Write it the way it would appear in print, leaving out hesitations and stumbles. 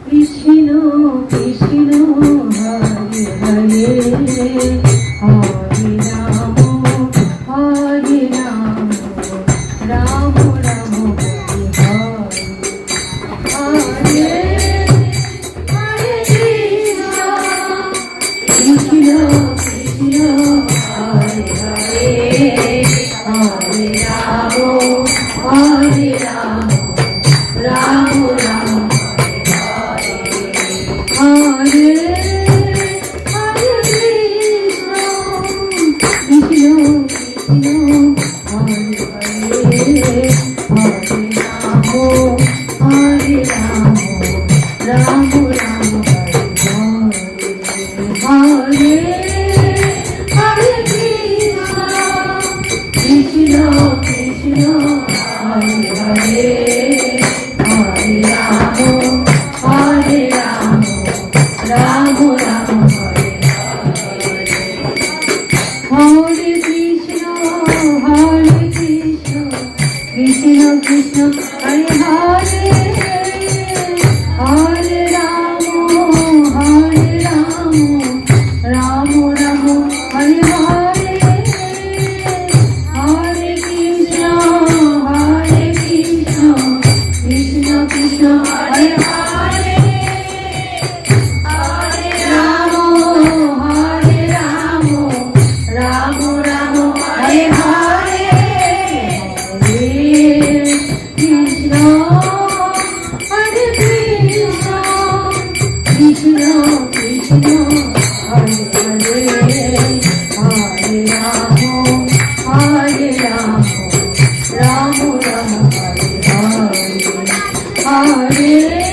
Krishna Krishna Hare Hare Hare Ram Ram Ram Hare Hare Hare Krishna Krishna Hare Hare Hare Ram Ram Ram Hare Hare Krishna Krishna Hare Hare Hare Ram Ram Ram Hare Hare Krishna Krishna Hare Hare Hare Ram Ram Ram Hare Hare Krishna Krishna Krishna Hare Hare Hare Ram Ram Ram Hare Hare Hare Krishna Krishna Krishna Hare Hare Ram Ram Hare Hare Hare Krishna Krishna Krishna Hare Hare Hare Ram Ram Ram Hare Hare Hare